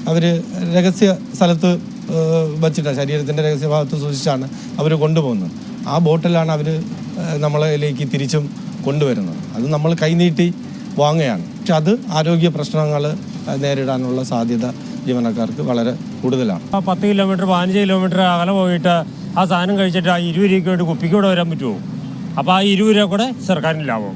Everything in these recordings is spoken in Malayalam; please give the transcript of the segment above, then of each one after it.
അവർ രഹസ്യ സ്ഥലത്ത് വച്ചിട്ടാണ്, ശരീരത്തിൻ്റെ രഹസ്യഭാഗത്ത് സൂക്ഷിച്ചാണ് അവർ കൊണ്ടുപോകുന്നത്. ആ ബോട്ടിലാണ് അവർ നമ്മളിലേക്ക് തിരിച്ചും കൊണ്ടുവരുന്നത്. അത് നമ്മൾ കൈനീട്ടി വാങ്ങുകയാണ്. പക്ഷെ അത് ആരോഗ്യ പ്രശ്നങ്ങൾ നേരിടാനുള്ള സാധ്യത ജീവനക്കാർക്ക് വളരെ കൂടുതലാണ്. 10 കിലോമീറ്റർ 15 കിലോമീറ്റർ അകലെ പോയിട്ട് ആ സാധനം കഴിച്ചിട്ട് ആ 20 രൂപയ്ക്ക് വേണ്ടി കുപ്പിക്കൂടെ വരാൻ പറ്റുമോ? അപ്പോൾ ആ 20 രൂപ കൂടെ സർക്കാരിന് ലാഭം.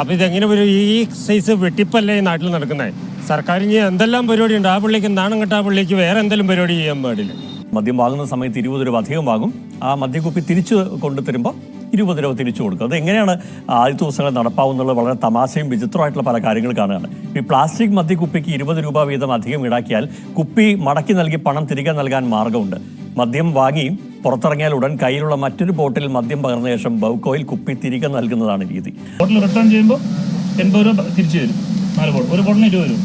അപ്പോൾ ഇതെങ്ങനെ വരും? ഈ സൈസ് വെട്ടിപ്പല്ലേ ഈ നാട്ടിൽ നടക്കുന്നത്? സർക്കാരിന് എന്തെല്ലാം പരിപാടിയുണ്ട്. ആ പള്ളിക്ക് നാണം കെട്ട ആ പള്ളിക്ക് വേറെ എന്തെങ്കിലും പരിപാടി ചെയ്യാൻ പാടില്ല. മദ്യം വാങ്ങുന്ന സമയത്ത് 20 രൂപ അധികം വാങ്ങും. ആ മദ്യക്കുപ്പി തിരിച്ചു കൊണ്ടുതരുമ്പോൾ 20 രൂപ തിരിച്ചു കൊടുക്കും. അതെങ്ങനെയാണ് ആദ്യത്തെ ദിവസങ്ങൾ നടപ്പാവുന്നുള്ളത് വളരെ തമാശയും വിചിത്രമായിട്ടുള്ള പല കാര്യങ്ങൾ കാണുകയാണ്. ഈ പ്ലാസ്റ്റിക് മദ്യക്കുപ്പിക്ക് 20 രൂപ വീതം അധികം ഈടാക്കിയാൽ കുപ്പി മടക്കി നൽകി പണം തിരികെ നൽകാൻ മാർഗമുണ്ട്. മദ്യം വാങ്ങി പുറത്തിറങ്ങിയാൽ ഉടൻ കയ്യിലുള്ള മറ്റൊരു ബോട്ടിൽ മദ്യം പകർന്ന ശേഷം ബൗക്കോയിൽ കുപ്പി തിരികെ നൽകുന്നതാണ് രീതി. ബോട്ടിൽ റിട്ടേൺ ചെയ്യുമ്പോൾ 80 രൂപ തിരിച്ചു തരും. 4 ബോട്ടിൽ, ഒരു ബോട്ടിന് 20 രൂപ.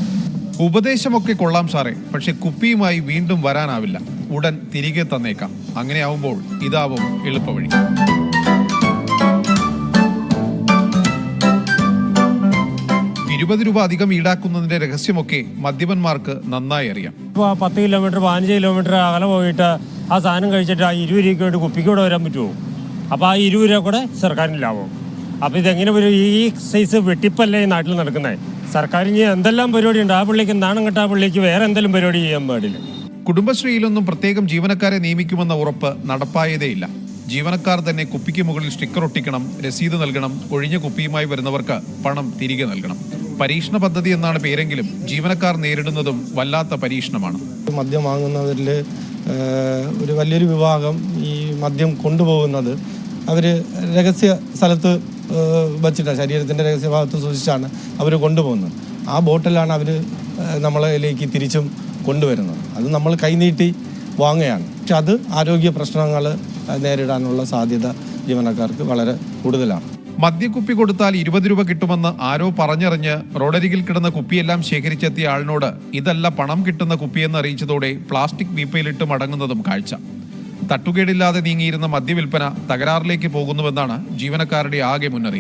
ഉപദേശമൊക്കെ കൊള്ളാം സാറേ, പക്ഷെ കുപ്പിയുമായി വീണ്ടും വരാനാവില്ല. ഉടൻ തിരികെ തന്നേക്കാം. അങ്ങനെയാവുമ്പോൾ ഇതാവും എളുപ്പവഴി. രൂപ അധികം ഈടാക്കുന്നതിന്റെ രഹസ്യമൊക്കെ മദ്യപന്മാർക്ക് നന്നായി അറിയാം. 10 കിലോമീറ്റർ 15 കിലോമീറ്റർ അകലെ പോയിട്ട് ആ സാധനം കഴിച്ചിട്ട് ആ 20 രൂപയ്ക്ക് വേണ്ടി കുപ്പിക്കൂടെ വരാൻ പറ്റുമോ? അപ്പോൾ ആ 20 രൂപ കൂടെ സർക്കാരിന് ലാഭം. അപ്പോൾ ഇതെങ്ങനെ വരും? ഈ സൈസ് വെട്ടിപ്പല്ലേ ഈ നാട്ടിൽ നടക്കുന്നത്? സർക്കാരിന് എന്തെല്ലാം പരിപാടിയുണ്ട്. ആ പള്ളിക്ക് നാണം കെട്ട ആ പള്ളിക്ക് വേറെ എന്തെങ്കിലും പരിപാടി ചെയ്യാൻ പാടില്ല. കുടുംബശ്രീയിലൊന്നും പ്രത്യേകം ജീവനക്കാരെ നിയമിക്കുമെന്ന ഉറപ്പ് നടപ്പായതേയില്ല. ജീവനക്കാർ തന്നെ കുപ്പിക്ക് മുകളിൽ സ്റ്റിക്കർ ഒട്ടിക്കണം, രസീത് നൽകണം, ഒഴിഞ്ഞ കുപ്പിയുമായി വരുന്നവർക്ക് പണം തിരികെ നൽകണം. പരീക്ഷണ പദ്ധതി എന്നാണ് പേരെങ്കിലും ജീവനക്കാർ നേരിടുന്നതും വല്ലാത്ത പരീക്ഷണമാണ്. മദ്യം വാങ്ങുന്നവരിൽ ഒരു വലിയൊരു വിഭാഗം ഈ മദ്യം കൊണ്ടുപോകുന്നത് അവർ രഹസ്യ സ്ഥലത്ത് വച്ചിട്ടാണ്, ശരീരത്തിൻ്റെ രഹസ്യഭാഗത്ത് സൂക്ഷിച്ചാണ് അവർ കൊണ്ടുപോകുന്നത്. ആ ബോട്ടിലാണ് അവർ നമ്മളിലേക്ക് തിരിച്ചും കൊണ്ടുവരുന്നത്. അത് നമ്മൾ കൈനീട്ടി വാങ്ങുകയാണ്. പക്ഷെ അത് ആരോഗ്യ പ്രശ്നങ്ങൾ നേരിടാനുള്ള സാധ്യത ജീവനക്കാർക്ക് വളരെ കൂടുതലാണ്. മദ്യക്കുപ്പി കൊടുത്താൽ 20 രൂപ കിട്ടുമെന്ന് ആരോ പറഞ്ഞറിഞ്ഞ് റോഡരികിൽ കിടന്ന കുപ്പിയെല്ലാം ശേഖരിച്ചെത്തിയ ആളിനോട് ഇതല്ല പണം കിട്ടുന്ന കുപ്പിയെന്ന് അറിയിച്ചതോടെ പ്ലാസ്റ്റിക് വീപ്പയിലിട്ട് മടങ്ങുന്നതും കാഴ്ച. തട്ടുകേടില്ലാതെ നീങ്ങിയിരുന്ന മദ്യവിൽപ്പന തകരാറിലേക്ക് പോകുന്നുവെന്നാണ് ജീവനക്കാരുടെ ആകെ മുന്നറിയിപ്പ്.